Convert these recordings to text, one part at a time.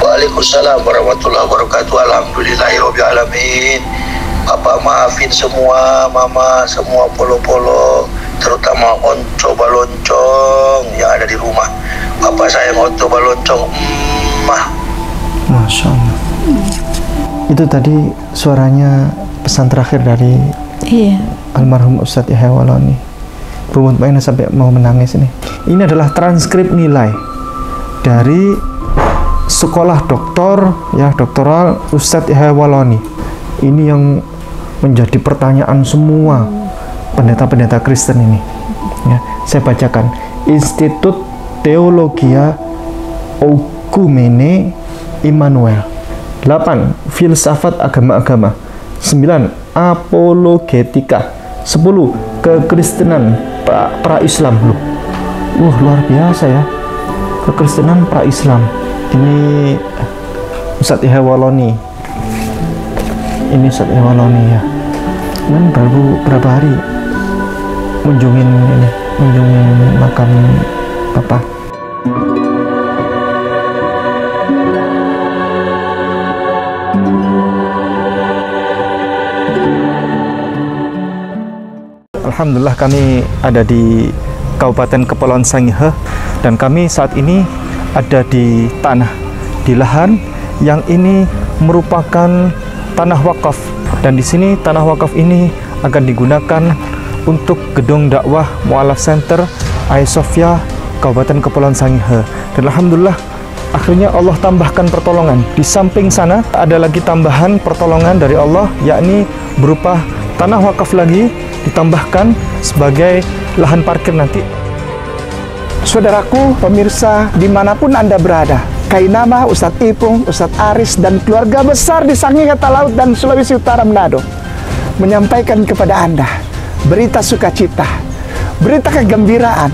Waalaikumsalam warahmatullahi wabarakatuh. Alhamdulillahirobbilalamin. Papa maafin semua, mama, semua polo-polo, terutama onco baloncong yang ada di rumah. Papa sayang onco baloncong. Masya Allah. Itu tadi suaranya pesan terakhir dari almarhum Ustadz Yahya Waloni. Bu Mutmainah sampai mau menangis ini. Ini adalah transkrip nilai dari sekolah doktoral Ustadz Yahya Waloni. Ini yang menjadi pertanyaan semua pendeta-pendeta Kristen ini. Ya, saya bacakan. Institut Teologia Oikumene Immanuel. 8. Filsafat agama-agama. 9. Apologetika. 10. Kekristenan pra-Islam. Luar biasa ya. Kekristenan pra-Islam. Ini Ustadz Yahya Waloni. Ini Ustadz Yahya Waloni ya. Dan baru berapa hari mengunjungin makam Bapak. Alhamdulillah kami ada di Kabupaten Kepulauan Sangihe dan kami saat ini ada di lahan yang ini merupakan tanah wakaf, dan di sini tanah wakaf ini akan digunakan untuk gedung dakwah Mu'alaf Center Hagia Sophia Kabupaten Kepulauan Sangihe. Dan alhamdulillah akhirnya Allah tambahkan pertolongan. Di samping sana ada lagi tambahan pertolongan dari Allah, yakni berupa tanah wakaf lagi ditambahkan sebagai lahan parkir nanti. Saudaraku, pemirsa dimanapun Anda berada, Kainama, Ustadz Ipung, Ustadz Aris, dan keluarga besar di Sangihe Talaut dan Sulawesi Utara Manado menyampaikan kepada Anda berita sukacita, berita kegembiraan.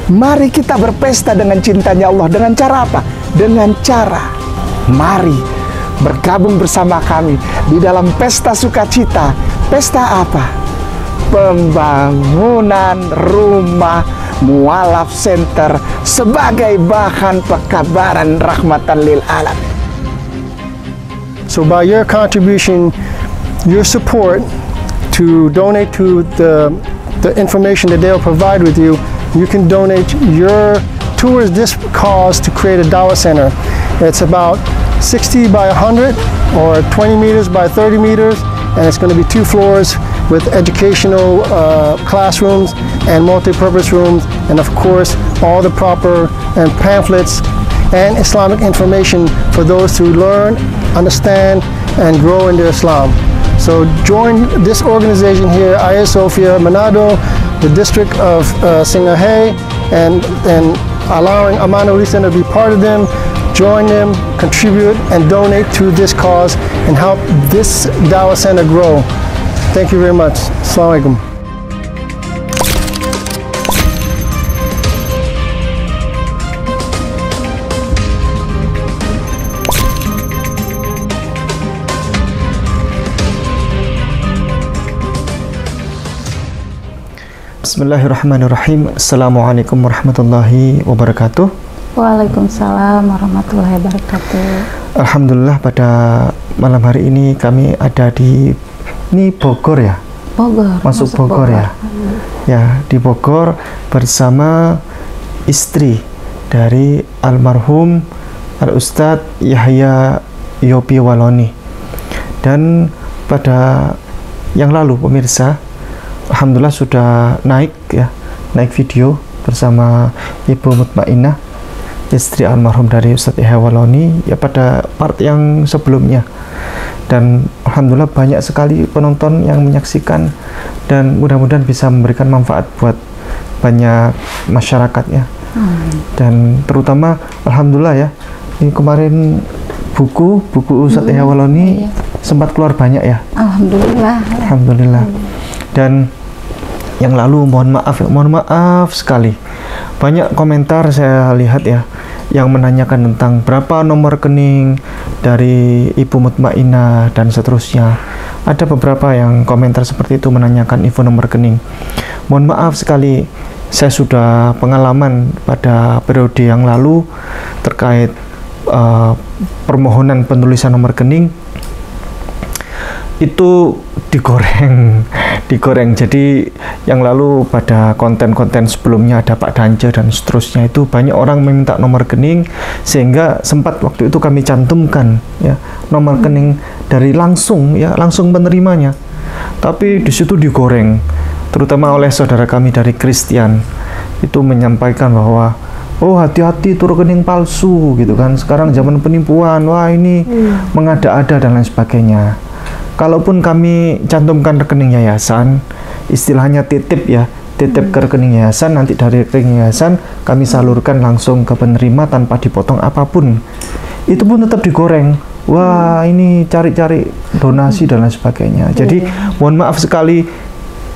Mari kita berpesta dengan cintanya Allah. Dengan cara apa? Dengan cara mari bergabung bersama kami di dalam pesta sukacita. Pesta apa? Pembangunan rumah Mu'alaf Center sebagai bahan pekabaran rahmatan lil alamin. So by your contribution, your support to donate to the information that they'll provide with you, you can donate your towards this cause to create a Dawah Center. It's about 60 by 100 or 20 meters by 30 meters, and it's going to be 2 floors with educational classrooms and multi-purpose rooms, and of course all the proper and pamphlets and Islamic information for those to learn, understand, and grow into Islam. So join this organization here, Hagia Sophia Manado, the district of Sangihe, and allowing Amanah Center to be part of them. Join them, contribute, and donate to this cause and help this Dawah Center grow. Thank you very much. Assalamualaikum. Bismillahirrahmanirrahim. Assalamualaikum warahmatullahi wabarakatuh. Waalaikumsalam warahmatullahi wabarakatuh. Alhamdulillah pada malam hari ini kami ada di Bogor ya. Masuk Bogor ya. Ya, di Bogor bersama istri dari almarhum Al-Ustadz Yahya Yopi Waloni. Dan pada yang lalu pemirsa, alhamdulillah sudah naik video bersama Ibu Mutmainah, istri almarhum dari Ustadz Yahya Waloni, ya pada part yang sebelumnya. Dan alhamdulillah banyak sekali penonton yang menyaksikan, dan mudah-mudahan bisa memberikan manfaat buat banyak masyarakat ya. Dan terutama alhamdulillah ya, ini kemarin buku Ustadz Yahya Waloni sempat keluar banyak ya. Alhamdulillah. Dan yang lalu mohon maaf sekali, banyak komentar saya lihat ya yang menanyakan tentang berapa nomor rekening dari Ibu Mutmainah dan seterusnya. Ada beberapa yang komentar seperti itu menanyakan info nomor rekening. Mohon maaf sekali, saya sudah pengalaman pada periode yang lalu terkait permohonan penulisan nomor rekening itu digoreng. Jadi yang lalu pada konten-konten sebelumnya ada Pak Dance dan seterusnya, itu banyak orang meminta nomor rekening, sehingga sempat waktu itu kami cantumkan ya nomor rekening dari langsung penerimanya. Tapi di situ digoreng, terutama oleh saudara kami dari Kristen, itu menyampaikan bahwa oh hati-hati itu rekening palsu gitu kan, sekarang zaman penipuan, wah ini mengada-ada dan lain sebagainya. Kalaupun kami cantumkan rekening yayasan, istilahnya titip ke rekening yayasan, nanti dari rekening yayasan kami salurkan langsung ke penerima tanpa dipotong apapun, itu pun tetap digoreng. Wah ini cari-cari donasi dan lain sebagainya. Jadi mohon maaf sekali,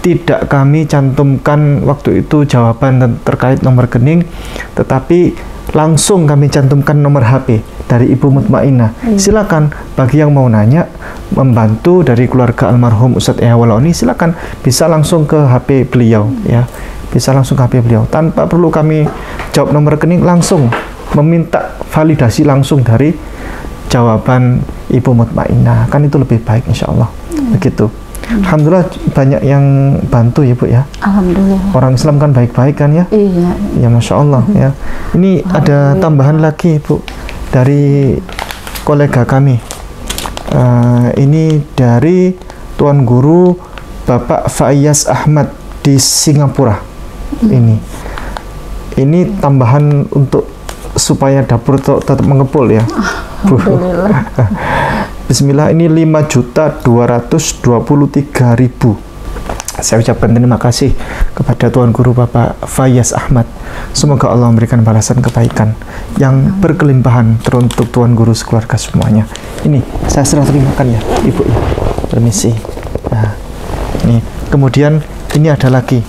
tidak kami cantumkan waktu itu jawaban terkait nomor rekening, tetapi langsung kami cantumkan nomor HP dari Ibu Mutmainah. Silakan bagi yang mau nanya, membantu dari keluarga almarhum Ustadz Yahya Wallaoni, silakan bisa langsung ke HP beliau ya. Bisa langsung ke HP beliau tanpa perlu kami jawab nomor rekening, langsung meminta validasi langsung dari jawaban Ibu Mutmainah. Kan itu lebih baik insyaallah. Begitu. Alhamdulillah banyak yang bantu ya Bu ya. Alhamdulillah. Orang Islam kan baik-baik kan ya. Iya. Ya Masya Allah ya. Ini ada tambahan lagi Bu dari kolega kami. Ini dari Tuan Guru Bapak Faiyaz Ahmad di Singapura. Ini tambahan untuk supaya dapur tetap mengepul ya. Alhamdulillah. Bismillah, ini 5.223.000. Saya ucapkan terima kasih kepada Tuan Guru Bapak Faiyaz Ahmad. Semoga Allah memberikan balasan kebaikan yang berkelimpahan teruntuk Tuan Guru sekeluarga semuanya. Ini saya serah terimakan ya Ibu ya. Permisi. Nah, ini kemudian ini ada lagi.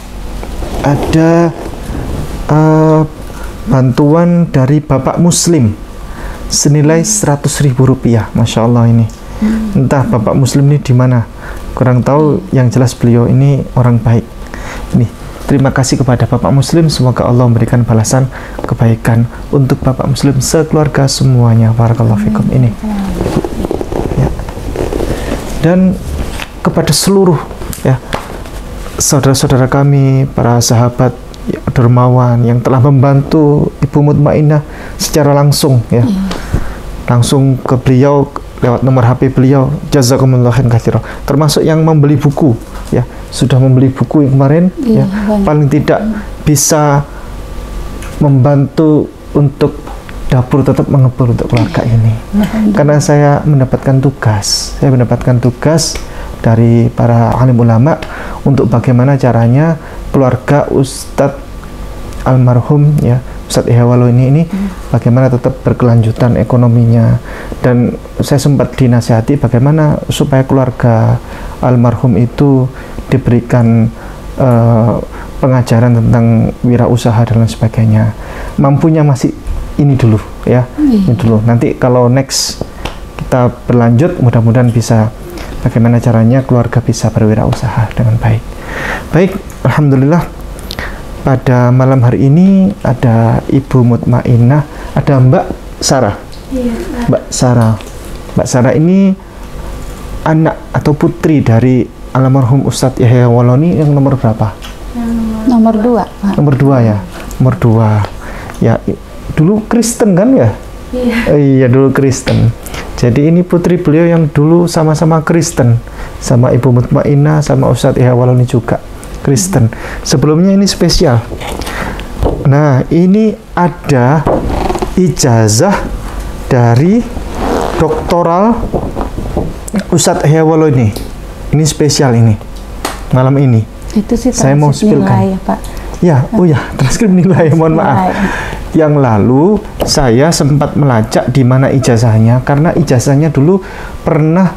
Ada bantuan dari Bapak Muslim senilai Rp100.000. Masya Allah ini. Entah Bapak Muslim ini di mana, kurang tahu. Yang jelas beliau ini orang baik. Ini terima kasih kepada Bapak Muslim. Semoga Allah memberikan balasan kebaikan untuk Bapak Muslim sekeluarga semuanya. Barakallahu fikum. Ini ya. Dan kepada seluruh ya saudara-saudara kami, para sahabat dermawan yang telah membantu Ibu Mutmainah secara langsung ya. Langsung ke beliau lewat nomor HP beliau, jazakumullah khairan katsira. Termasuk yang membeli buku ya, sudah membeli buku yang kemarin ya, paling tidak bisa membantu untuk dapur tetap mengepul untuk keluarga ini. Karena saya mendapatkan tugas dari para alim ulama untuk bagaimana caranya keluarga Ustadz almarhum ya Ustadz Yahya Wallaoni ini bagaimana tetap berkelanjutan ekonominya. Dan saya sempat dinasihati bagaimana supaya keluarga almarhum itu diberikan pengajaran tentang wirausaha dan lain sebagainya. Mampunya masih ini dulu ya, ini dulu. Nanti kalau next kita berlanjut, mudah-mudahan bisa bagaimana caranya keluarga bisa berwirausaha dengan baik. Baik, alhamdulillah. Pada malam hari ini ada Ibu Mutmainah, ada Mbak Sarah. Mbak Sarah ini anak atau putri dari almarhum Ustadz Yahya Wallaoni yang nomor berapa? Nomor 2, Pak. Nomor 2 ya. Nomor 2. Ya, dulu Kristen kan ya? Iya, dulu Kristen. Jadi ini putri beliau yang dulu sama-sama Kristen, sama Ibu Mutmainah, sama Ustadz Yahya Wallaoni juga Kristen. Sebelumnya ini spesial. Nah, ini ada ijazah dari doktoral Ustadz Yahya Wallaoni. Ini spesial ini. Malam ini. Itu sih saya mau spilkan. Ya, Pak. Ya, oh ya, transkrip nilai, mohon maaf. Yang lalu saya sempat melacak di mana ijazahnya, karena ijazahnya dulu pernah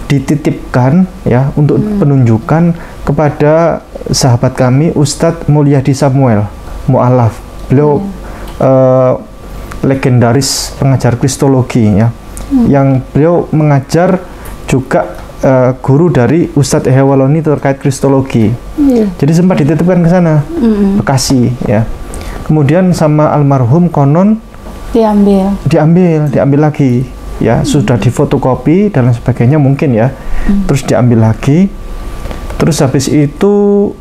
dititipkan ya untuk penunjukan kepada sahabat kami Ustadz Mulyadi Samuel Mu'alaf. Beliau legendaris pengajar kristologi ya, yang beliau mengajar juga guru dari Ustadz Yahya Wallaoni terkait kristologi. Jadi sempat dititipkan ke sana, Bekasi ya. Kemudian sama almarhum konon diambil lagi ya, sudah difotokopi dan sebagainya mungkin ya, terus diambil lagi, terus habis itu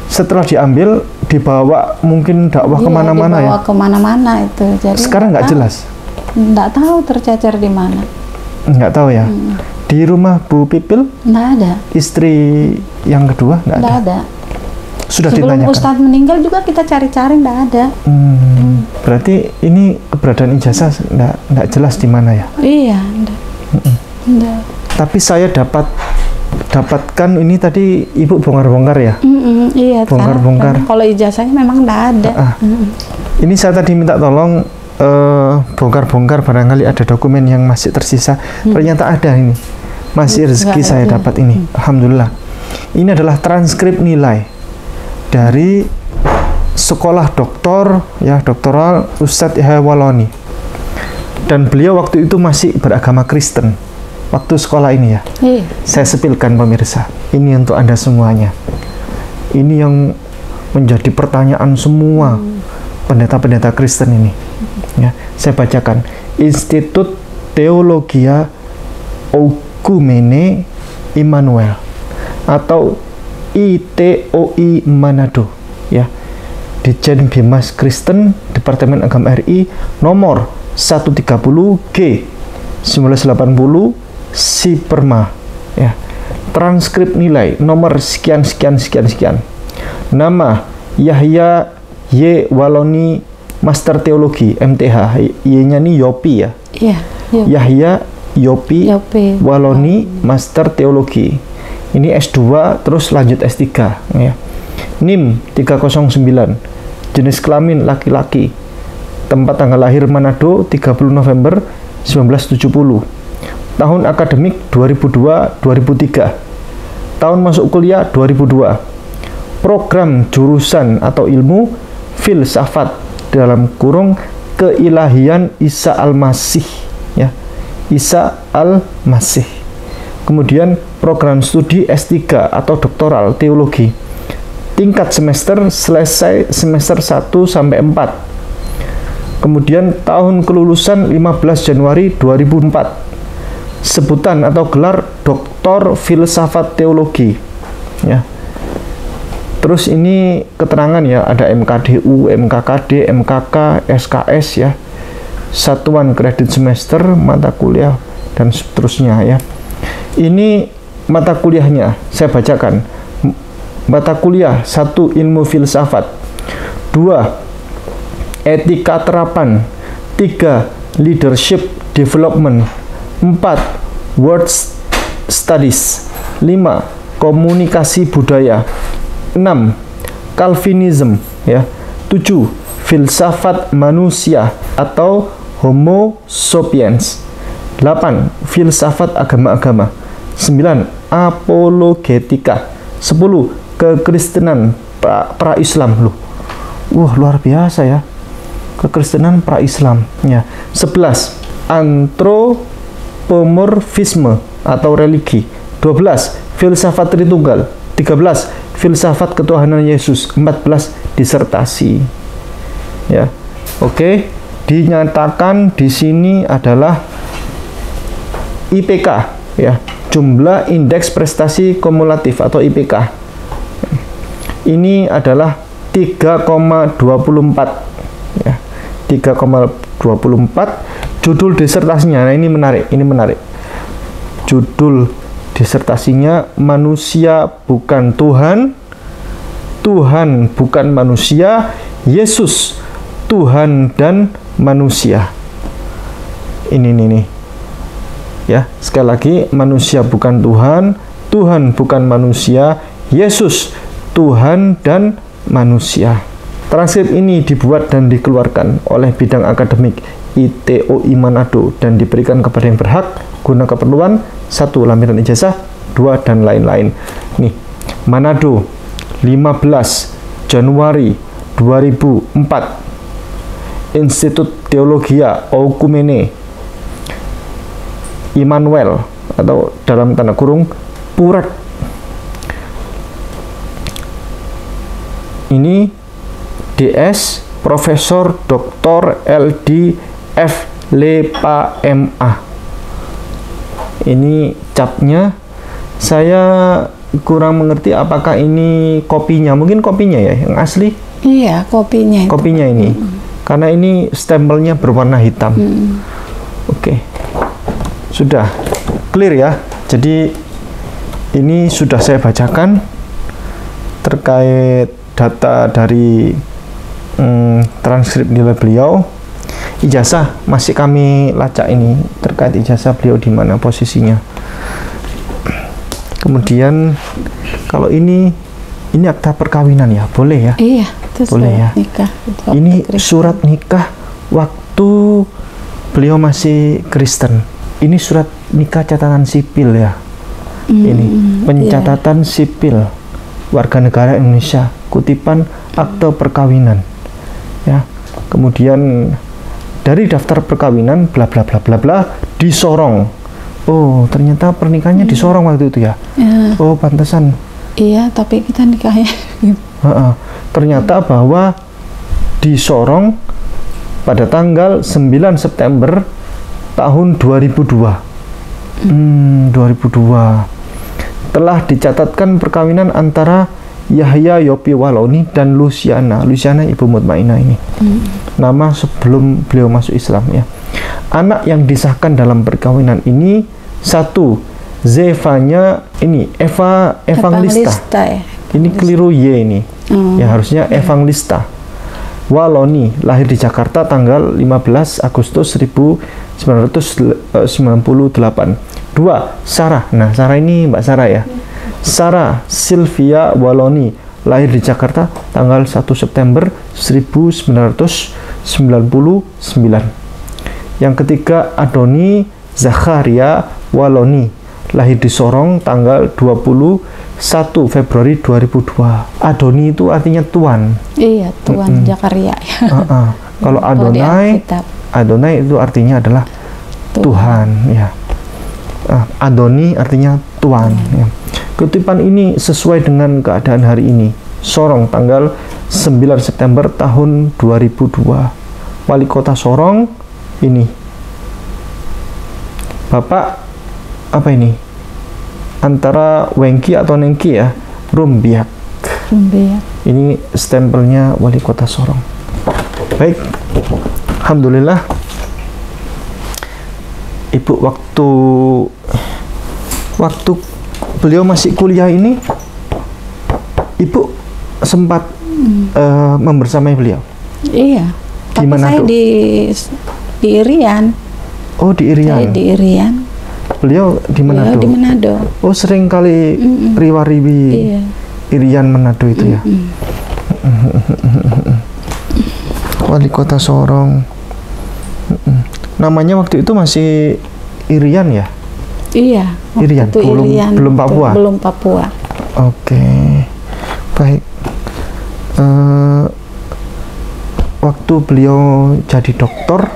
setelah diambil dibawa mungkin dakwah kemana-mana ya, dibawa kemana-mana itu. Jadi sekarang nggak jelas, nggak tahu tercecer di mana, nggak tahu ya. Di rumah Bu Pipil nggak ada, istri yang kedua nggak ada. Sudah sebelum ditanyakan. Ustadz meninggal juga kita cari-cari nggak ada. Berarti ini keberadaan ijazah nggak jelas di mana ya? Iya, enggak. Tapi saya dapatkan ini tadi Ibu bongkar-bongkar ya? Iya, bongkar-bongkar. Kalau ijazahnya memang nggak ada. Ini saya tadi minta tolong bongkar-bongkar, barangkali ada dokumen yang masih tersisa. Ternyata ada ini, masih rezeki saya dapat ini. Alhamdulillah. Ini adalah transkrip nilai dari sekolah doktor ya, doktoral Ustadz Yahya Waloni, dan beliau waktu itu masih beragama Kristen waktu sekolah ini ya. Saya sepilkan pemirsa, ini untuk Anda semuanya. Ini yang menjadi pertanyaan semua pendeta-pendeta Kristen ini ya. Saya bacakan: Institut Teologia Oekumene Immanuel atau ITOI Manado ya, Ditjen Bimas Kristen Departemen Agama RI nomor 130G 1980 Siperma ya. Transkrip nilai nomor sekian. Nama Yahya Y Waloni Master Teologi MTH, Y-nya nih Yopi ya. Yahya Yopi Waloni Master Teologi. Ini S2 terus lanjut S3 ya. NIM 309, jenis kelamin laki-laki, tempat tanggal lahir Manado 30 November 1970, tahun akademik 2002-2003, tahun masuk kuliah 2002, program jurusan atau ilmu filsafat dalam kurung keilahian Isa Al-Masih ya, Isa Al-Masih. Kemudian program studi S3 atau doktoral teologi, tingkat semester selesai semester 1 sampai 4. Kemudian tahun kelulusan 15 Januari 2004. Sebutan atau gelar Doktor Filsafat Teologi ya. Terus ini keterangan ya, ada MKDU, MKKD, MKK, SKS ya, satuan kredit semester, mata kuliah dan seterusnya ya. Ini mata kuliahnya saya bacakan. Mata kuliah 1 ilmu filsafat, 2 etika terapan, 3 leadership development, 4 world studies, 5 komunikasi budaya, 6 Calvinism ya, 7 filsafat manusia atau Homo sapiens, 8 filsafat agama-agama, 9 apologetika, 10 kekristenan pra-Islam loh. Wah, luar biasa ya. Kekristenan pra-Islam ya. 11 antropomorfisme atau religi, 12 filsafat Tritunggal, 13 filsafat ketuhanan Yesus, 14 disertasi. Ya. Oke, dinyatakan di sini adalah IPK ya, jumlah indeks prestasi kumulatif atau IPK. Ini adalah 3,24 ya. 3,24. Judul disertasinya, nah ini menarik, Judul disertasinya Manusia Bukan Tuhan, Tuhan Bukan Manusia, Yesus Tuhan dan Manusia. Ini nih. Ya, sekali lagi, manusia bukan Tuhan, Tuhan bukan manusia, Yesus Tuhan dan manusia. Transkrip ini dibuat dan dikeluarkan oleh bidang akademik ITOI Manado dan diberikan kepada yang berhak guna keperluan 1 lampiran ijazah, 2 dan lain-lain. Nih, Manado 15 Januari 2004, Institut Teologia Oekumene Immanuel atau dalam tanda kurung Purek. Ini DS Profesor Dr. LD F. Lepa MA. Ini capnya. Saya kurang mengerti apakah ini kopinya. Mungkin kopinya ya, yang asli. Iya, kopinya itu. Kopinya ini. Karena ini stempelnya berwarna hitam. Oke. Sudah clear ya. Jadi ini sudah saya bacakan terkait data dari transkrip nilai beliau. Ijazah masih kami lacak ini terkait ijazah beliau di mana posisinya. Kemudian kalau ini akta perkawinan ya, boleh ya? Iya, itu boleh ya. Nikah. Ini surat nikah waktu beliau masih Kristen. Ini surat nikah catatan sipil ya. Ini pencatatan sipil warga negara Indonesia, kutipan akte perkawinan. Ya. Kemudian dari daftar perkawinan bla bla bla bla bla di Sorong. Oh, ternyata pernikahannya di Sorong waktu itu ya. Oh, pantesan. Iya, tapi kita nikahnya. Ternyata bahwa di Sorong pada tanggal 9 September tahun 2002. 2002 telah dicatatkan perkawinan antara Yahya Yopi Waloni dan Luciana Ibu Mutmainah ini. Nama sebelum beliau masuk Islam ya. Anak yang disahkan dalam perkawinan ini, satu, Zevanya ini Eva Evangelista. Ya? Ini keliru Y ini. Ya harusnya Evangelista. Waloni lahir di Jakarta tanggal 15 Agustus 1998. Dua, Sarah. Nah, Sarah ini Mbak Sarah ya. Sarah Sylvia Waloni lahir di Jakarta tanggal 1 September 1999. Yang ketiga, Adoni Zakharia Waloni lahir di Sorong tanggal 21 Februari 2002. Adoni itu artinya tuan. Iya, tuan Zakaria. Kalau Adonai itu artinya adalah Tuhan ya. Adoni artinya tuan ya. Kutipan ini sesuai dengan keadaan hari ini. Sorong tanggal 9 September tahun 2002. Wali kota Sorong ini Bapak apa ini? Antara Wengki atau Nengki ya? Rumbiak. Ini stempelnya wali kota Sorong. Baik. Alhamdulillah. Ibu waktu beliau masih kuliah ini, Ibu sempat membersamai beliau. Iya. Di mana saya tuh? Di Irian. Oh, di Irian. Saya di Irian. Beliau di Manado. Beliau di Manado. Oh, sering kali riwa-riwi Irian Manado itu ya. Wali kota Sorong. Namanya waktu itu masih Irian ya? Iya. Irian. Belum Papua. Belum Papua. Oke. Baik. Waktu beliau jadi dokter,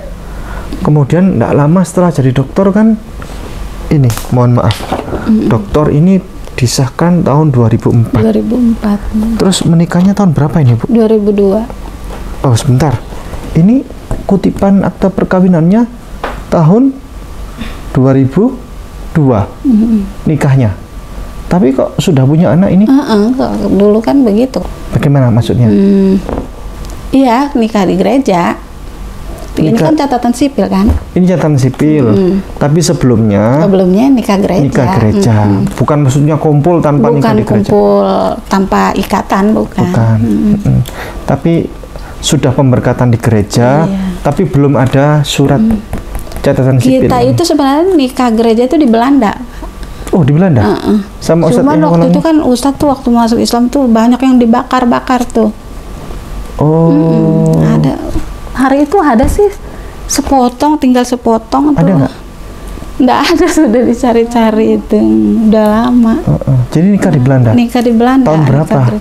kemudian tidak lama setelah jadi dokter kan, ini mohon maaf, dokter ini disahkan tahun 2004. 2004. Terus menikahnya tahun berapa ini, Bu? 2002. Oh, sebentar. Ini kutipan akta perkawinannya tahun 2002. Nikahnya. Tapi kok sudah punya anak ini? Dulu kan begitu. Bagaimana maksudnya? Iya, nikah di gereja. Ini kan catatan sipil kan? Ini catatan sipil. Tapi sebelumnya nikah gereja. Nikah gereja. Bukan maksudnya kumpul tanpa nikah di gereja. Bukan kumpul tanpa ikatan, bukan. Tapi sudah pemberkatan di gereja, tapi belum ada surat catatan sipil. Kita itu sebenarnya nikah gereja itu di Belanda. Oh, di Belanda? Sama Ustadz. Cuman waktu itu kan Ustadz tuh waktu masuk Islam tuh banyak yang dibakar-bakar tuh. Oh. Ada. Hari itu ada sih sepotong, tinggal sepotong. Ada nggak? Nggak ada, sudah dicari-cari itu. Udah lama. Jadi nikah di Belanda? Nikah di Belanda. Tahun berapa?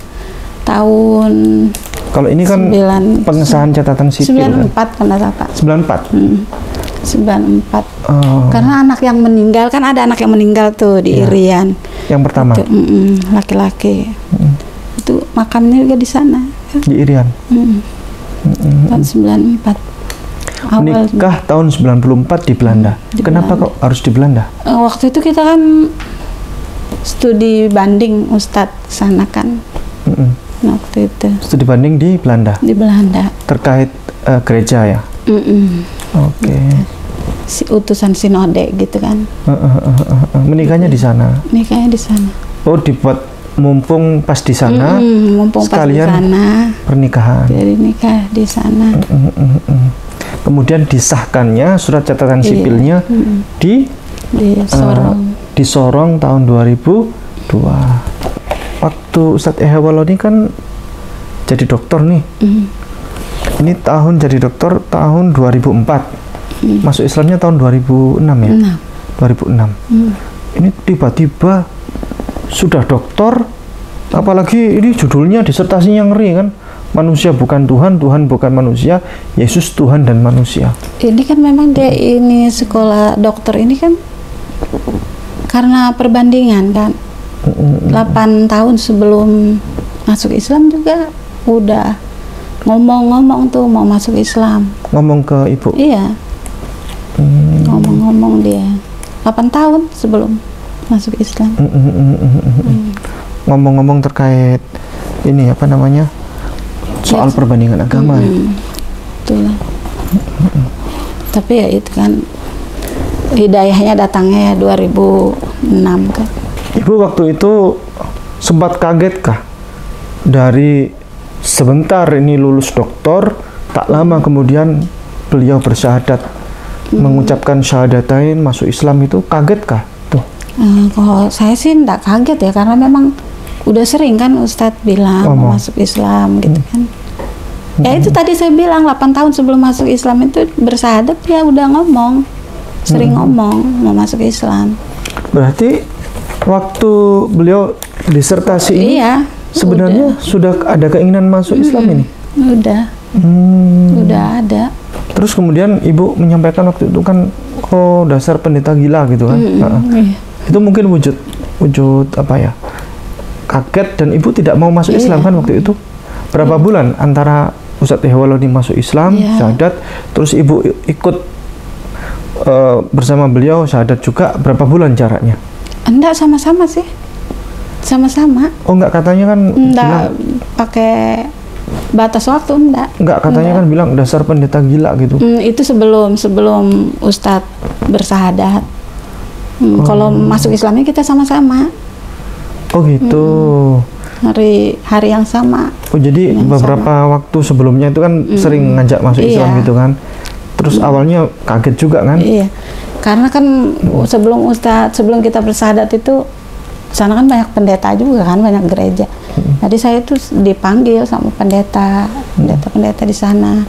Tahun... Kalau ini kan pengesahan catatan sipil 94 kan Pak. 94? 94. Karena anak yang meninggal, kan ada anak yang meninggal tuh di Irian. Yang pertama? Laki-laki. Itu makamnya juga di sana. Di Irian? Tahun 94. Menikah tahun 94 di Belanda. Kenapa kok harus di Belanda? Waktu itu kita kan studi banding Ustadz sana kan. Waktu itu studi banding di Belanda. Di Belanda. Terkait gereja ya. Oke. Si utusan sinode gitu kan. Menikahnya di sana. Nikahnya di sana. Oh, dibuat mumpung pas di sana. Mumpung sekalian pas di sana. Pernikahan. Jadi nikah di sana. Kemudian disahkannya surat catatan sipilnya di Sorong. Di Sorong tahun 2002. Waktu Ustadz Ehewaloni kan jadi dokter nih. Ini tahun jadi dokter tahun 2004. Masuk Islamnya tahun 2006 ya. 2006. Ini tiba-tiba sudah dokter, apalagi ini judulnya disertasinya ngeri kan. Manusia bukan Tuhan, Tuhan bukan manusia, Yesus Tuhan dan manusia. Ini kan memang dia ini sekolah dokter ini kan karena perbandingan kan. 8 tahun sebelum masuk Islam juga udah ngomong-ngomong tuh mau masuk Islam. Ngomong ke ibu? Iya. Ngomong-ngomong dia 8 tahun sebelum masuk Islam. Ngomong-ngomong terkait ini apa namanya? Soal perbandingan agama ya. Itulah. Tapi ya itu kan hidayahnya datangnya ya 2006 kan. Ibu waktu itu sempat kaget kah? Dari sebentar ini lulus doktor, tak lama kemudian beliau bersyahadat, mengucapkan syahadatain masuk Islam, itu kaget kah? Tuh. Kalau saya sih enggak kaget ya, karena memang udah sering kan Ustadz bilang mau masuk Islam gitu kan. Ya itu tadi saya bilang 8 tahun sebelum masuk Islam itu bersyahadat ya udah ngomong, sering ngomong mau masuk Islam. Berarti waktu beliau disertasi ini sebenarnya sudah ada keinginan masuk Islam ini? Udah ada. Terus kemudian ibu menyampaikan waktu itu kan, oh dasar pendeta gila gitu kan. Itu mungkin wujud apa ya, kaget, dan ibu tidak mau masuk Islam kan waktu itu. Berapa bulan antara Ustadz Ehewaloni masuk Islam, syahadat, terus ibu ikut bersama beliau syahadat juga, berapa bulan jaraknya? Enggak, sama-sama sih, sama-sama. Oh enggak, katanya kan enggak pakai batas waktu, enggak katanya kan bilang dasar pendeta gila gitu. Itu sebelum Ustadz bersyahadat. Kalau masuk Islamnya kita sama-sama. Oh gitu. Hari yang sama. Oh jadi beberapa waktu sebelumnya itu kan sering ngajak masuk Islam gitu kan. Terus awalnya kaget juga kan? Iya. Karena kan sebelum kita bersyahadat itu sana kan banyak pendeta juga kan, banyak gereja. Jadi saya itu dipanggil sama pendeta di sana.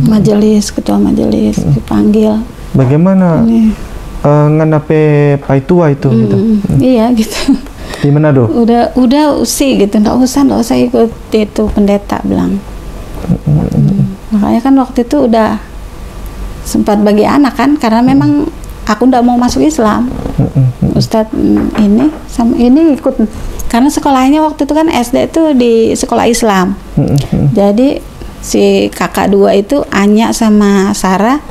Majelis, ketua majelis dipanggil. Bagaimana nganape paitua itu gitu? Iya gitu. Di Manado? Udah sih gitu, nggak usah ikut itu, pendeta bilang. Makanya kan waktu itu udah sempat bagi anak kan, karena memang aku nggak mau masuk Islam. Ustadz ini sama ini ikut, karena sekolahnya waktu itu kan SD itu di sekolah Islam. Jadi si kakak dua itu Anya sama Sarah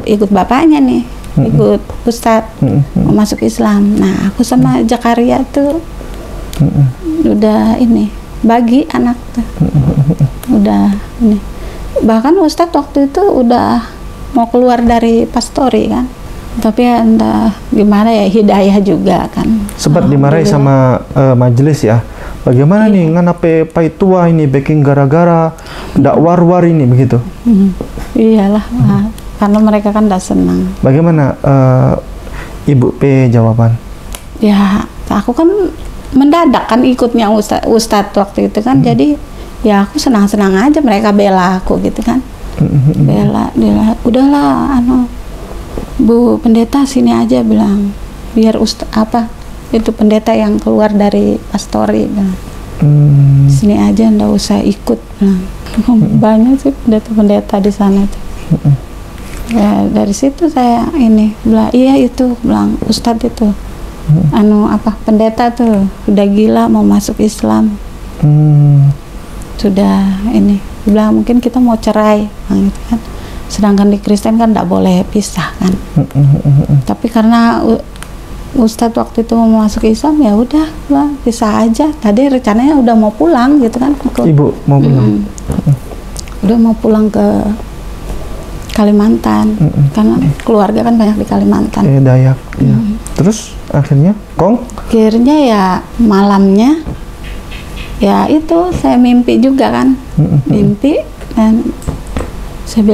ikut bapaknya nih, ikut Ustadz mau masuk Islam. Nah aku sama Jakaria tuh udah ini bagi anak tuh, udah ini. Bahkan Ustadz waktu itu udah mau keluar dari pastori kan, tapi ya entah gimana ya, hidayah juga kan. Sempat dimarahi sama majelis ya, bagaimana nih nganape paitua ini baking gara-gara ndak war-war ini begitu. Iyalah, karena mereka kan ndak senang. Bagaimana Ibu P jawaban? Ya aku kan mendadak kan ikutnya Ustadz waktu itu kan, jadi ya aku senang-senang aja, mereka bela aku gitu kan. Bela, udahlah Bu pendeta sini aja, bilang biar itu pendeta yang keluar dari pastori bilang. Sini aja, ndak usah ikut bilang. Banyak sih pendeta-pendeta di sana tuh. Ya dari situ saya ini bilang, iya itu bilang Ustadz itu Hmm. pendeta tuh udah gila mau masuk Islam. sudah ini, bilang mungkin kita mau cerai, gitu kan. Sedangkan di Kristen kan tidak boleh pisah kan. Tapi karena Ustadz waktu itu mau masuk Islam, ya udah lah, pisah aja. Tadi rencananya udah mau pulang gitu kan. Ibu mau pulang? Udah mau pulang ke Kalimantan, karena keluarga kan banyak di Kalimantan. Dayak. Ya. Terus akhirnya Akhirnya ya malamnya, ya itu saya mimpi juga kan, mimpi, dan saya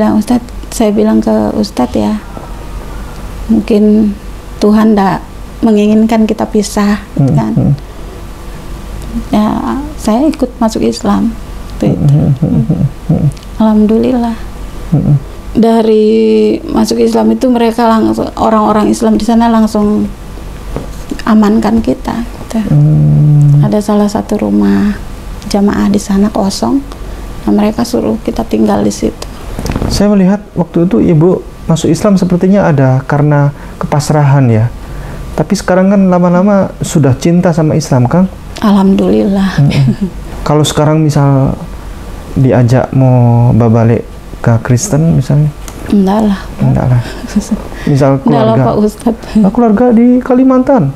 bilang ke Ustadz ya, mungkin Tuhan tidak menginginkan kita pisah, kan? Ya saya ikut masuk Islam, alhamdulillah. Dari masuk Islam itu mereka langsung, orang-orang Islam di sana langsung amankan kita. Gitu. Ada salah satu rumah jamaah di sana kosong, nah mereka suruh kita tinggal di situ. Saya melihat waktu itu Ibu masuk Islam sepertinya ada karena kepasrahan ya. Tapi sekarang kan lama-lama sudah cinta sama Islam, Kang? Alhamdulillah. Kalau sekarang misal diajak mau balik ke Kristen misalnya? Enggak lah. Misal keluarga. Enggak lah, Pak Ustadz. Keluarga di Kalimantan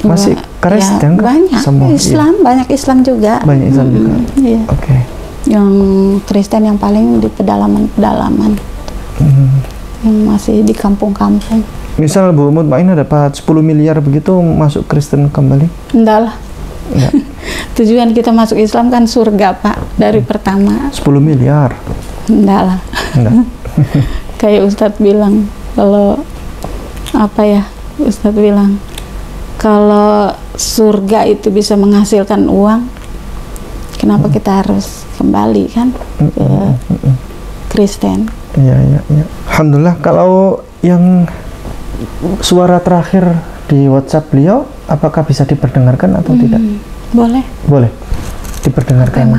masih Kristen, ya, banyak semua Islam, iya. Banyak Islam juga. Banyak Islam juga. Iya. Oke. Yang Kristen yang paling di pedalaman-pedalaman. Yang masih di kampung-kampung. Misal Bu Mutmainah dapat 10 miliar begitu masuk Kristen kembali? Enggak lah. Enggak. Tujuan kita masuk Islam kan surga, Pak, dari pertama. 10 miliar? Enggak lah. Enggak. Kayak Ustadz bilang, kalau apa ya, Ustadz bilang, kalau surga itu bisa menghasilkan uang, kenapa kita harus kembali kan ke Kristen? Iya. Alhamdulillah. Kalau yang suara terakhir di WhatsApp beliau, apakah bisa diperdengarkan atau tidak? Boleh diperdengarkan.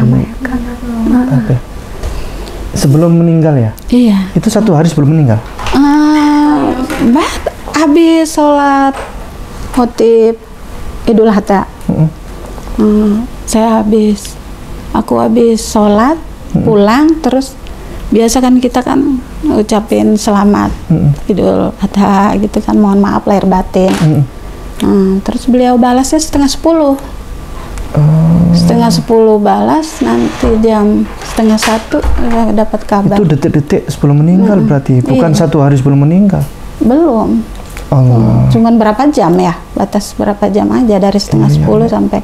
Oke. Sebelum meninggal ya? Iya. Itu 1 hari sebelum meninggal? Habis sholat khotib Idul Adha. Aku habis sholat, pulang, terus biasa kan kita kan ucapin selamat Idul Adha gitu kan, mohon maaf lahir batin. Terus beliau balasnya 9:30. 9:30 balas, nanti jam 12:30 dapat kabar. Itu detik-detik sebelum meninggal berarti, bukan iya. 1 hari sebelum meninggal? Belum. Allah. Cuman berapa jam ya, batas berapa jam aja, dari 9:30 sampai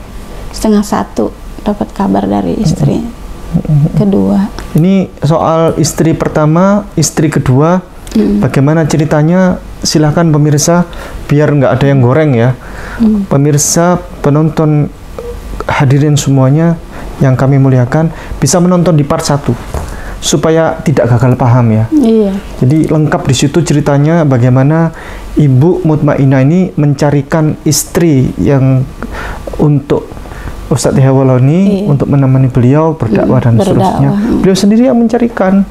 12:30 dapat kabar dari istri kedua. Ini soal istri pertama, istri kedua, bagaimana ceritanya? Silahkan pemirsa, biar nggak ada yang goreng ya. Pemirsa, penonton, hadirin semuanya yang kami muliakan, bisa menonton di part 1 supaya tidak gagal paham ya. Iya. Jadi lengkap di situ ceritanya bagaimana Ibu Mutmainah ini mencarikan istri yang untuk Ustadz Hewaloni, untuk menemani beliau berdakwah dan seterusnya. Beliau sendiri yang mencarikan,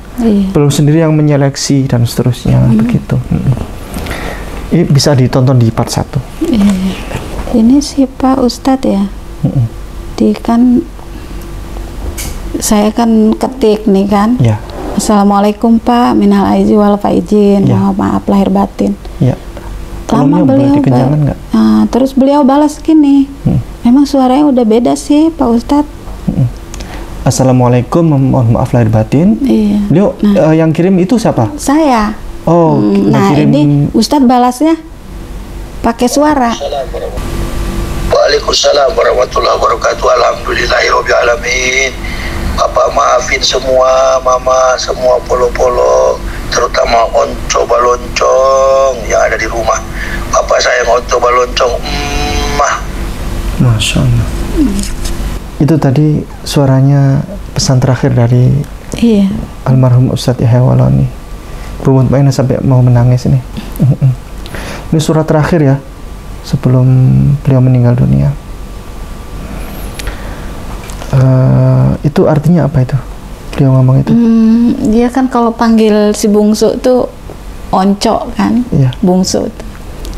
beliau sendiri yang menyeleksi dan seterusnya, begitu. Ini bisa ditonton di part 1. Ini sih Pak Ustadz ya, kan saya kan ketik nih kan, Assalamualaikum Pak, minal aizin wal faizin, mohon maaf lahir batin. Lama beliau terus beliau balas gini, memang suaranya udah beda sih Pak Ustadz. Assalamualaikum, mohon maaf lahir batin. Beliau yang kirim itu siapa? Saya. Oh, nah ini Ustadz balasnya pakai suara. Waalaikumsalam warahmatullahi wabarakatuh. Alhamdulillahirabbil alamin. Papa maafin semua, mama, semua polo-polo, terutama onco baloncong yang ada di rumah. Papa sayang onco baloncong. Masya Allah. Itu tadi suaranya pesan terakhir dari almarhum Ustadz Hewaloni. Bu Mutmainah sampai mau menangis ini. Ini surat terakhir ya sebelum beliau meninggal dunia. Itu artinya apa itu? Beliau ngomong itu? Dia kan kalau panggil si bungsu tuh onco kan, bungsu tuh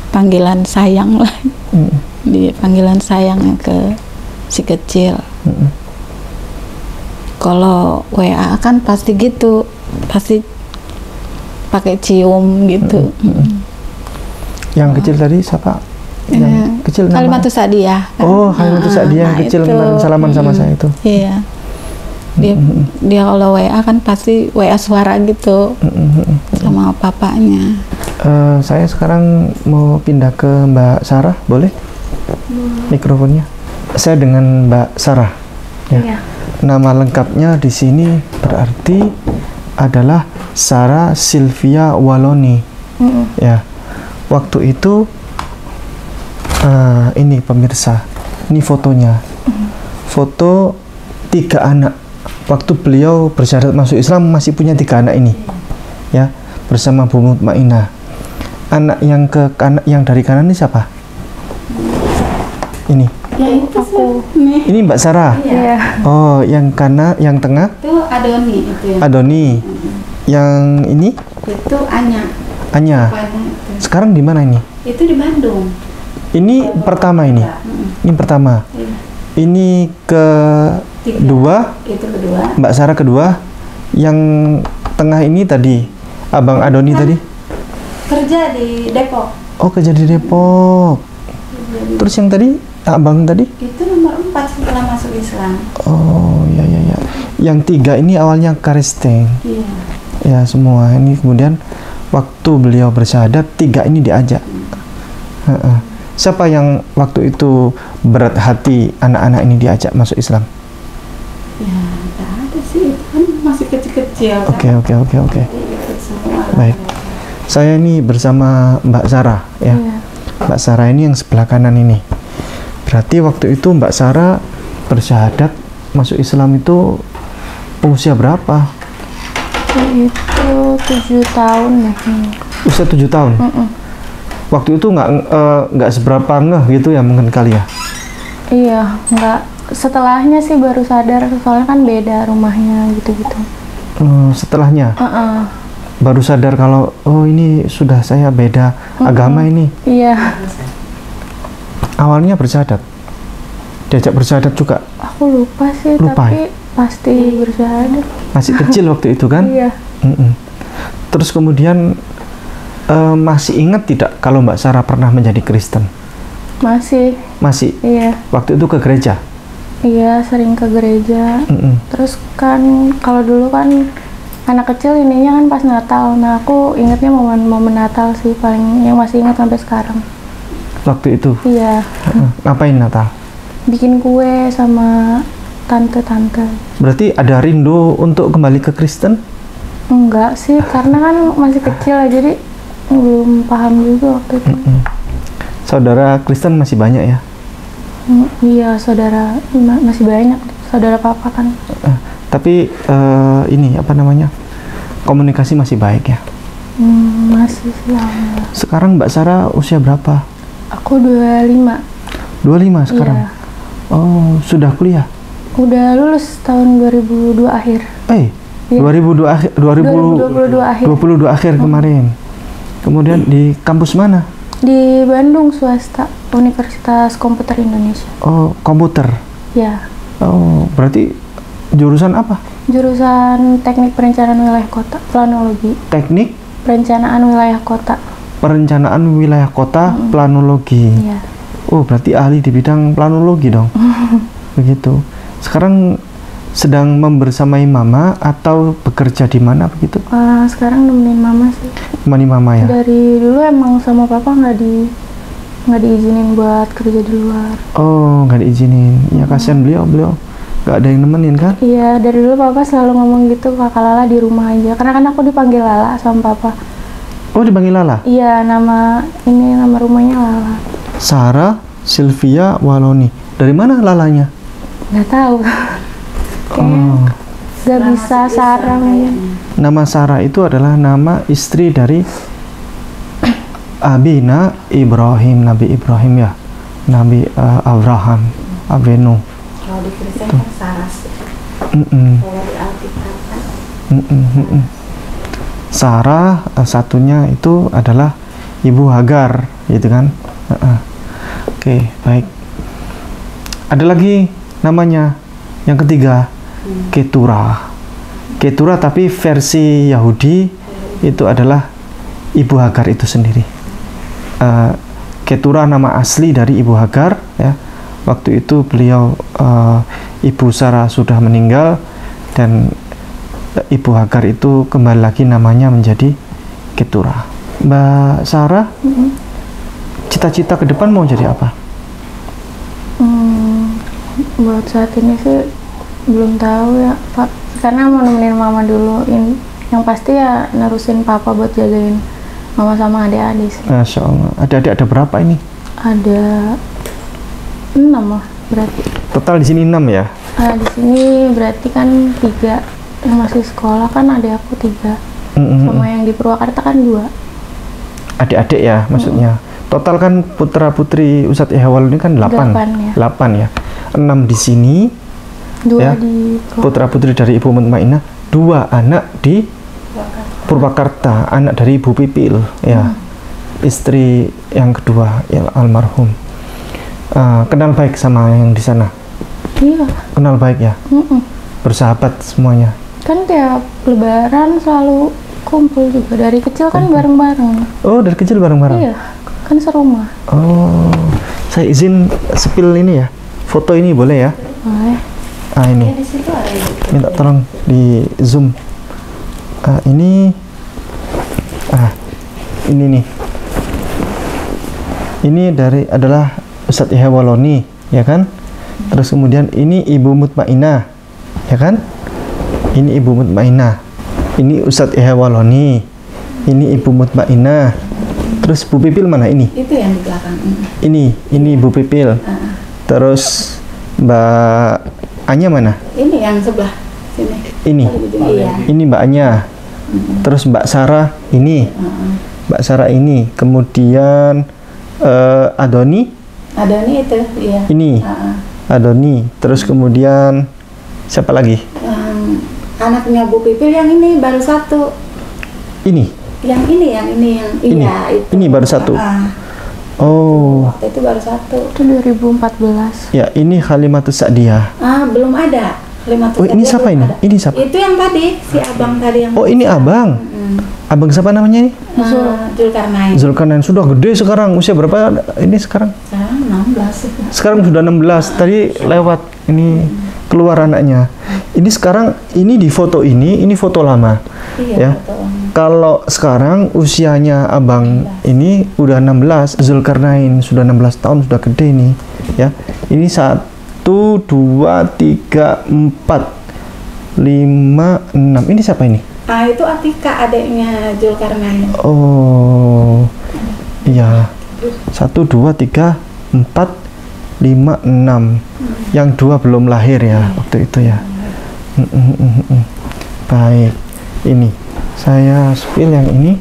panggilan sayang lah. Di panggilan sayangnya ke si kecil. Kalau WA kan pasti gitu, pasti pakai cium gitu. Yang kecil tadi siapa? Yang kecil nama? Kalimatus Sa'diyah. Kan? Oh, Kalimatus Sa'diyah yang kecil salaman sama saya itu. Iya. Dia kalau WA kan pasti WA suara gitu sama papanya. Saya sekarang mau pindah ke Mbak Sarah, boleh? Mikrofonnya. Saya dengan Mbak Sarah. Ya. Iya. Nama lengkapnya di sini berarti adalah Sarah Sylvia Waloni. Ya. Waktu itu ini pemirsa, ini fotonya. Foto 3 anak. Waktu beliau bersyahadat masuk Islam masih punya 3 anak ini, ya, bersama Bu Mutmainah. Anak yang yang dari kanan ini siapa? Ini. Ya itu aku. Ini Mbak Sarah. Iya. Oh, yang kanan, yang tengah? Itu Adoni itu ya. Adoni. Yang ini? Itu Anya. Anya. Sekarang di mana ini? Itu di Bandung. Ini pertama ini. Ini pertama. Ini kedua. Itu kedua. Mbak Sarah kedua. Yang tengah ini tadi Abang Adoni tadi. Kerja di Depok. Oh, kerja di Depok. Terus yang tadi Abang tadi? Itu nomor 4 setelah masuk Islam. Oh, ya. Yang 3 ini awalnya Karisteng. Iya. Ya, semua ini kemudian waktu beliau bersyahadat 3 ini diajak. Siapa yang waktu itu berat hati anak-anak ini diajak masuk Islam? Ya, nggak ada sih, itu kan masih kecil-kecil. Oke. Baik. Saya ini bersama Mbak Sarah, ya. Mbak Sarah ini yang sebelah kanan ini. Berarti waktu itu Mbak Sarah bersyahadat masuk Islam itu usia berapa? Itu 7 tahun deh. Usia 7 tahun? Waktu itu nggak seberapa ngeh gitu ya mungkin kali ya? Iya, nggak. Setelahnya sih baru sadar, soalnya kan beda rumahnya gitu-gitu. Setelahnya? Baru sadar kalau, oh ini sudah saya beda agama ini? Iya. Awalnya bersyahadat? Diajak bersyahadat juga? Aku lupa sih, lupa, tapi pasti bersyahadat. Masih kecil waktu itu kan? Iya. Terus kemudian masih ingat tidak kalau Mbak Sarah pernah menjadi Kristen? Masih. Iya. Waktu itu ke gereja? Iya, sering ke gereja. Terus kan kalau dulu kan anak kecil ininya kan pas Natal. Nah, aku ingatnya momen Natal sih paling yang masih ingat sampai sekarang. Waktu itu? Iya. Ngapain Natal? Bikin kue sama tante-tante. Berarti ada rindu untuk kembali ke Kristen? Enggak sih, karena kan masih kecil ya, jadi belum paham juga waktu itu. Saudara Kristen masih banyak ya? Iya, saudara masih banyak, saudara papa kan. Tapi ini apa namanya, komunikasi masih baik ya? Masih sih. Sekarang Mbak Sarah usia berapa? Aku 25. 25 sekarang? Iya. Oh, sudah kuliah? Udah lulus tahun 2002 akhir. Iya. 2022 akhir kemarin. Kemudian di kampus mana? Di Bandung, swasta, Universitas Komputer Indonesia. Oh, komputer? Ya. Oh, berarti jurusan apa? Jurusan Teknik Perencanaan Wilayah Kota, Planologi. Teknik? Perencanaan Wilayah Kota. Perencanaan Wilayah Kota, Planologi. Iya. Oh, berarti ahli di bidang planologi dong. Begitu. Sekarang sedang membersamai mama atau bekerja di mana begitu? Sekarang nemenin mama sih. Nemenin mama ya? Dari dulu emang sama papa nggak diizinin buat kerja di luar. Oh, nggak diizinin. Ya kasihan beliau nggak ada yang nemenin kan? Iya, dari dulu papa selalu ngomong gitu, Kakak Lala di rumah aja. Karena kan aku dipanggil Lala sama papa. Oh, dipanggil Lala? Iya, nama rumahnya Lala. Sarah Sylvia Waloni. Dari mana Lalanya? Nggak tahu. Gak bisa Sarah. Nama Sarah itu adalah nama istri dari Abina Ibrahim, Nabi Ibrahim ya, Nabi Abraham, Abenu. Kalau di Kristen kan Sarah. Kalau di Alkitab kan. Sarah satunya itu adalah Ibu Hagar, gitu kan? Oke, baik. Ada lagi namanya yang ketiga. Keturah. Keturah tapi versi Yahudi itu adalah Ibu Hagar itu sendiri. Keturah nama asli dari Ibu Hagar ya. Waktu itu beliau Ibu Sarah sudah meninggal dan Ibu Hagar itu kembali lagi namanya menjadi Keturah. Mbak Sarah, cita-cita ke depan mau jadi apa? Buat saat ini sih belum tahu ya Pak, karena mau nemenin mama dulu. Yang pasti ya nerusin papa buat jagain mama sama adik-adik sih. Masya Allah. Adik-adik ada berapa ini? Ada 6 lah berarti. Total di sini 6 ya? Di sini berarti kan 3 yang masih sekolah, kan adik aku 3. Sama yang di Purwakarta kan 2. Adik-adik ya maksudnya. Total kan putra putri Ustadz Ihwal ini kan 8 ya. 6 di sini, 2 ya, di putra putri dari Ibu Mutmainah, 2 anak di Purwakarta, anak dari Ibu Pipil ya, istri yang kedua ya almarhum. Kenal baik sama yang di sana? Iya. Kenal baik ya? Bersahabat semuanya? Kan tiap lebaran selalu kumpul juga, dari kecil kan bareng-bareng. Oh, dari kecil bareng-bareng? Iya, kan serumah. Oh, saya izin sepil ini ya, foto ini boleh ya? Boleh. Ini minta tolong di zoom. Ini nih, ini adalah Ustadz Ihwaloni ya kan, terus kemudian ini Ibu Mutmainah ya kan, ini Ibu Mutmainah, ini Ustadz Ihwaloni, ini Ibu Mutmainah, terus Bu Pipil mana ini? Itu yang di belakang. Ini Bu Pipil. Terus Mbak Anya mana? Ini yang sebelah sini. Ini. Iya. Ini Mbak Anya. Terus Mbak Sarah ini. Mbak Sarah ini. Kemudian Adoni. Adoni itu, iya. Ini. Adoni. Terus kemudian siapa lagi? Anaknya Bu Pipil yang ini baru 1. Ini. Yang ini. Iya, itu. Ini baru 1. Oh. Waktu itu baru 1. Itu 2014. Ya, ini Halimatus Sa'diyah. Belum ada. Oh, ini siapa ini? Ini siapa? Itu yang tadi, si abang tadi yang. Oh, ini abang. Abang siapa namanya ini? Zulkarnain. Zulkarnain sudah gede sekarang. Usia berapa ini sekarang? Sekarang 16. Sekarang sudah 16. Tadi lewat ini keluar anaknya. Ini sekarang ini di foto ini foto lama. Iya, ya. foto lama. Kalau sekarang usianya abang ini udah 16, Zulkarnain sudah 16 tahun, sudah gede nih, ya. Ini 1 2 3 4 5 6. Ini siapa ini? Itu Atika, adiknya Zulkarnain. Oh. Iya. 1 2 3 4 5 6. Yang 2 belum lahir ya waktu itu ya. Baik. Ini saya spill yang ini.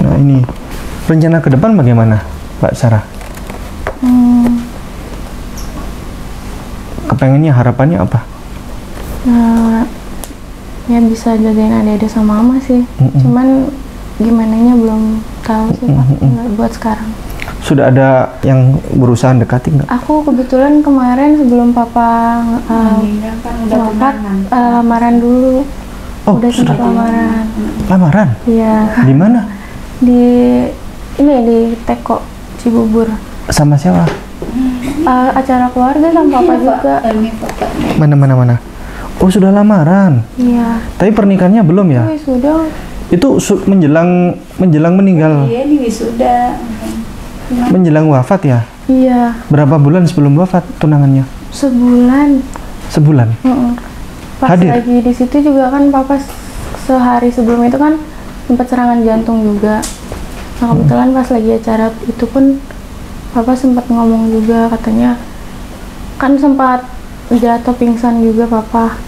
Nah, ini rencana ke depan bagaimana, Mbak Sarah? Kepengennya, harapannya apa? Ya bisa jagain adik-adik sama mama sih. Cuman gimananya belum tahu sih Pak, buat sekarang. Sudah ada yang berusaha dekati nggak? Aku kebetulan kemarin sebelum papa wafat lamaran dulu. Oh, udah sempat lamaran. Lamaran? Iya. Di mana? Di Teko Cibubur. Sama siapa? Acara keluarga sama papa juga. Mana? Oh, sudah lamaran. Iya. Tapi pernikahannya belum ya? Sudah. Itu menjelang meninggal. Iya, di wisuda. Menjelang wafat ya? Iya. Berapa bulan sebelum wafat tunangannya? Sebulan. Pas Hadir? lagi di situ juga kan papa sehari sebelum itu kan sempat serangan jantung juga. Nah, kebetulan pas lagi acara itu pun papa sempat ngomong juga, katanya kan sempat jatuh pingsan juga papa.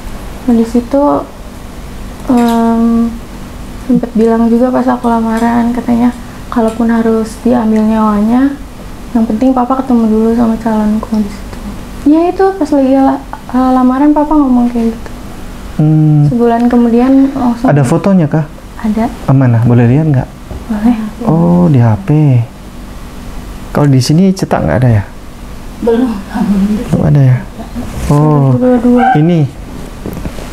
Nah, di situ sempat bilang juga pas aku lamaran, katanya kalaupun harus diambil nyawanya, yang penting papa ketemu dulu sama calonku di situ. Ya itu pas lagi lamaran papa ngomong kayak gitu. Sebulan kemudian langsung. Ada fotonya kah? Ada. Mana? Boleh lihat nggak? Boleh. Oh, di HP. Kalau di sini cetak nggak ada ya? Belum ada ya? Oh,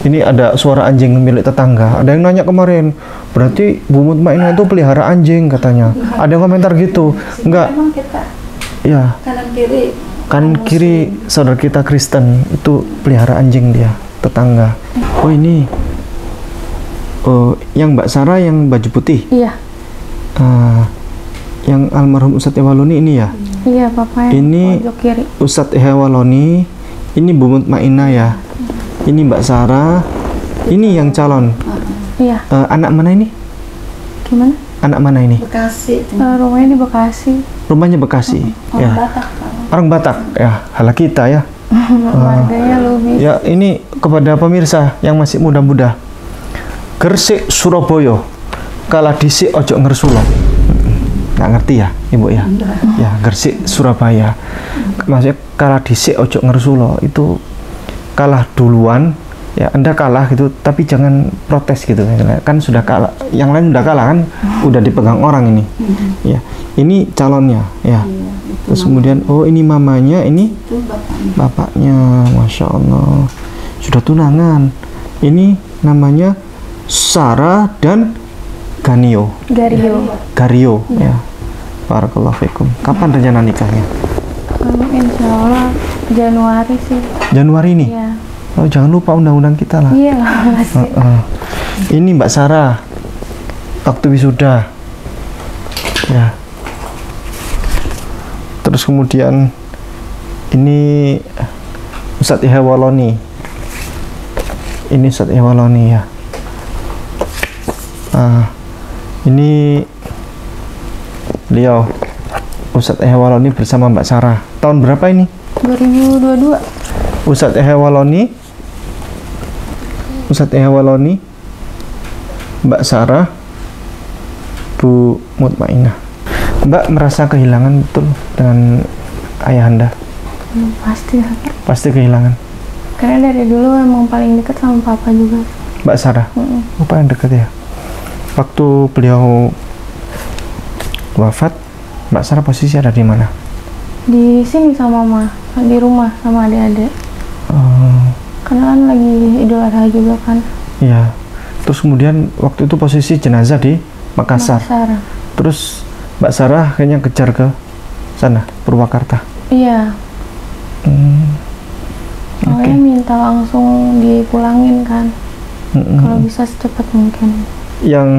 ini ada suara anjing milik tetangga. Ada yang nanya kemarin, berarti Bu Mutmainah itu pelihara anjing katanya. Ada yang komentar gitu. Enggak. Ya. Kanan kiri saudara kita Kristen itu pelihara anjing dia, tetangga. Oh ini, yang Mbak Sarah yang baju putih. Iya. Yang almarhum Ustadz Ewaloni ini ya. Iya, Papa yang ini pojok kiri. Ustadz Ewaloni, ini Bu Mutmainah ya. Ini Mbak Sarah, ini yang calon. Iya. Anak mana ini? Gimana? Anak mana ini? Bekasi. Rumahnya di Bekasi. Rumahnya Bekasi. Ya. Batak. Orang Batak ya, hala kita ya. Warganya Lubis. Ya, ini kepada pemirsa yang masih muda-muda. Gresik Surabaya, kalah dhisik ojo ngersulo. Nggak ngerti ya, Ibu ya? Ya, Gresik Surabaya. Maksudnya kalah dhisik ojo ngersulo, itu kalah duluan. Ya, Anda kalah gitu, tapi jangan protes gitu. Kan sudah kalah, yang lain udah kalah kan, udah dipegang orang ini. Ya, ini calonnya ya. Terus kemudian, oh ini mamanya, ini bapaknya, Masya Allah, sudah tunangan. Ini namanya Sarah dan Gario. Ya. Barakallahu fikum. Kapan rencana nikahnya? Insya Allah Januari sih. Januari ini? Iya. Oh, jangan lupa undang-undang kita lah. Iya, masih. Ini Mbak Sarah, waktu wisuda. Ya. Terus kemudian ini Ustadz Ewaloni. Ini Ustadz Ewaloni ya. Ini beliau Ustadz Ewaloni bersama Mbak Sarah. Tahun berapa ini? 2022. Ustadz Ewaloni, Mbak Sarah, Bu Mutmainah. Mbak merasa kehilangan betul dengan ayahanda? Pasti kehilangan. Karena dari dulu emang paling dekat sama Papa juga. Mbak Sarah? Oh, paling dekat ya? Waktu beliau wafat, Mbak Sarah posisi ada di mana? Di sini sama Mama, di rumah sama adik-adik. Karena kan lagi Idul Adha juga kan. Iya. Terus kemudian waktu itu posisi jenazah di Makassar. Terus Mbak Sarah kayaknya kejar ke sana, Purwakarta. Iya. Soalnya minta langsung dipulangin kan. Kalau bisa secepat mungkin. Yang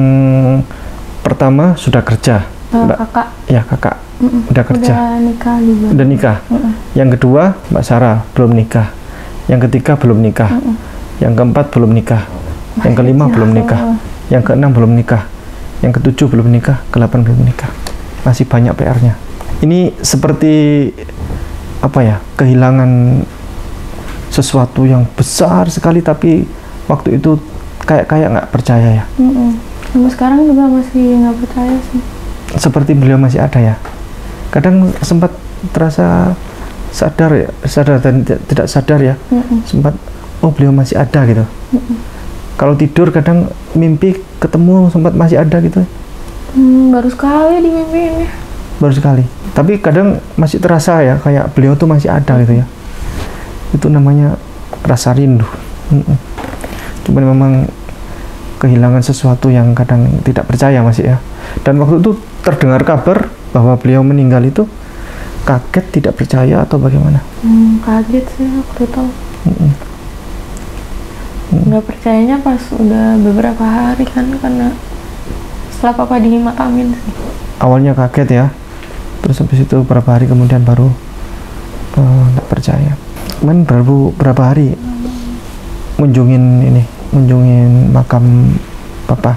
pertama sudah kerja. Kakak. Ya, kakak. Udah kerja. Udah nikah juga. Udah nikah. Yang kedua Mbak Sarah belum nikah. Yang ketiga belum nikah. Yang keempat belum nikah. Yang kelima belum nikah. Yang keenam belum nikah. Yang ketujuh belum nikah. Ke-8 belum nikah. Masih banyak PR-nya. Ini seperti apa ya? Kehilangan sesuatu yang besar sekali, tapi waktu itu kayak nggak percaya ya. Sampai sekarang juga masih nggak percaya sih. Seperti beliau masih ada ya. Kadang sempat terasa sadar dan tidak sadar ya. Sempat, oh beliau masih ada gitu. Kalau tidur kadang mimpi ketemu sempat masih ada gitu. Baru sekali di mimpi ini. Baru sekali. Tapi kadang masih terasa ya, kayak beliau tuh masih ada gitu ya. Itu namanya rasa rindu. Cuman memang kehilangan sesuatu yang kadang tidak percaya masih ya. Dan waktu itu terdengar kabar bahwa beliau meninggal itu, kaget, tidak percaya atau bagaimana? Kaget sih waktu itu. Nggak percayanya pas udah beberapa hari kan, karena setelah Papa dimakamin sih. Awalnya kaget ya, terus habis itu beberapa hari kemudian baru nggak percaya. Kemarin berapa hari ngunjungin makam Papa?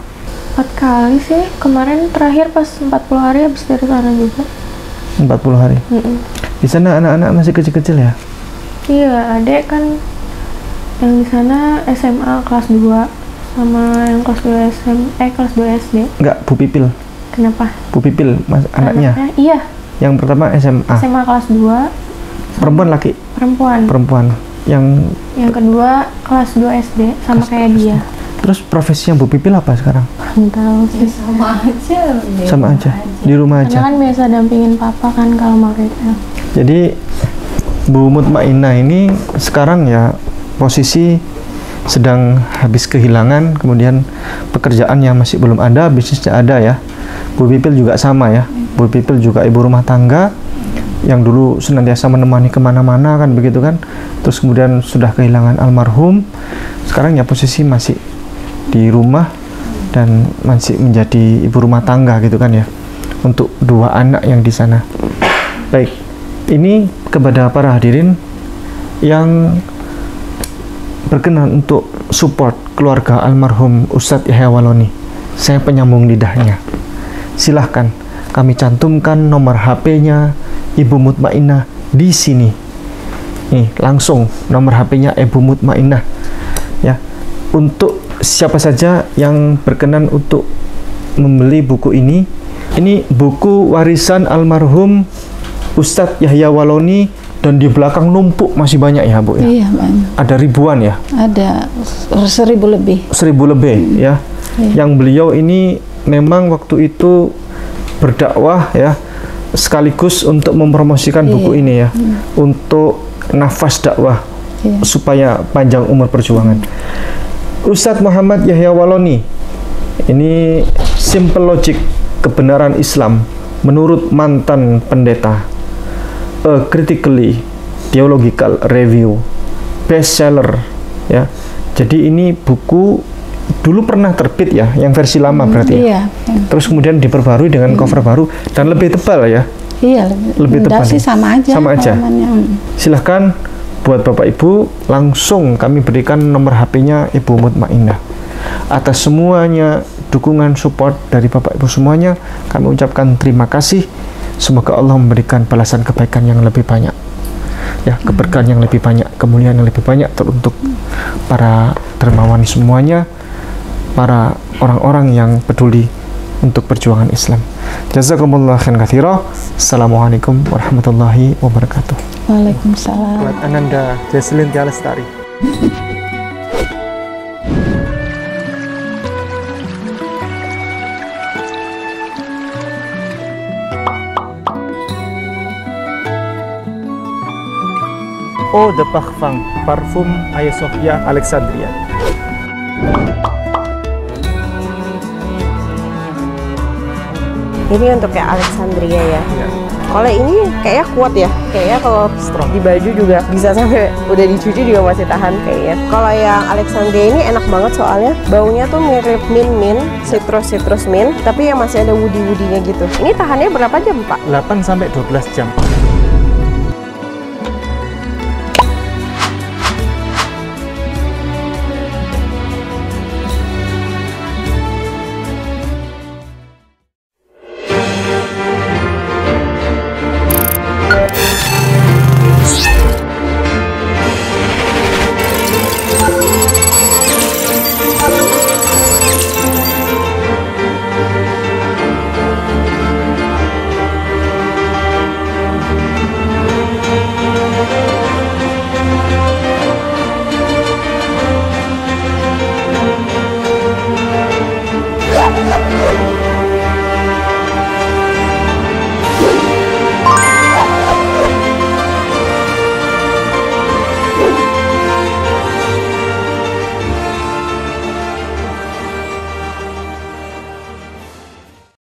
4 kali sih, kemarin terakhir pas 40 hari habis dari sana juga. 40 hari? Di sana anak-anak masih kecil-kecil ya? Iya, adek kan yang di sana SMA kelas 2 sama yang kelas 2 SD. Enggak, Bu Pipil. Kenapa? Bu Pipil, anaknya? Iya. Yang pertama SMA? SMA kelas 2. Perempuan laki? Perempuan. Yang kedua kelas 2 SD, sama kayak dia. Terus profesinya Bu Pipil apa sekarang? Nggak tahu sih. Sama aja. Di rumah aja? Karena kan biasa dampingin Papa kan kalau mau kerja. Jadi Bu Mutmainah ini sekarang ya posisi sedang habis kehilangan, kemudian pekerjaannya masih belum ada, bisnisnya ada ya. Bu Pipil juga sama ya. Bu Pipil juga ibu rumah tangga yang dulu senantiasa menemani kemana-mana kan begitu kan. Terus kemudian sudah kehilangan almarhum. Sekarang ya posisi masih di rumah dan masih menjadi ibu rumah tangga gitu kan ya. Untuk 2 anak yang di sana. Baik, ini kepada para hadirin yang berkenan untuk support keluarga almarhum Ustadz Yahya Waloni. Saya penyambung lidahnya. Silahkan kami cantumkan nomor HP-nya Ibu Mutmainah di sini. Nih, langsung nomor HP-nya Ibu Mutmainah. Ya, untuk siapa saja yang berkenan untuk membeli buku ini. Ini buku warisan almarhum Ustadz Yahya Waloni, dan di belakang numpuk masih banyak ya Bu ya? Iya banyak. Ada ribuan ya? Ada 1000 lebih. 1000 lebih ya. Iya. Yang beliau ini memang waktu itu berdakwah ya, sekaligus untuk mempromosikan buku ini ya, untuk nafas dakwah supaya panjang umur perjuangan. Ustadz Muhammad Yahya Waloni ini Simple Logic Kebenaran Islam menurut mantan pendeta, A Critically Theological Review, bestseller ya. Jadi ini buku dulu pernah terbit ya, yang versi lama berarti ya. Terus kemudian diperbarui dengan cover baru dan lebih tebal ya. Iya, lebih tebal sih, sama aja. Sama aja. Silahkan buat Bapak Ibu, langsung kami berikan nomor HP-nya Ibu Mutmainah. Atas semuanya dukungan support dari Bapak Ibu semuanya, kami ucapkan terima kasih. Semoga Allah memberikan balasan kebaikan yang lebih banyak ya, keberkahan yang lebih banyak, kemuliaan yang lebih banyak untuk para dermawan semuanya, para orang-orang yang peduli untuk perjuangan Islam. Jazakumullah khairan katsira. Assalamualaikum warahmatullahi wabarakatuh. Waalaikumsalam. Ananda Jesslyn Lestari. Eau de Parfum, parfum Hagia Sophia Alexandria. Ini untuk kayak Alexandria ya. Kalau ini kayaknya kuat ya, kayaknya kalau di baju juga bisa sampai udah dicuci juga masih tahan kayaknya. Kalau yang Alexandria ini enak banget soalnya baunya tuh mirip mint, citrus mint, tapi yang masih ada woody-woodinya gitu. Ini tahannya berapa jam Pak? 8 sampai 12 jam.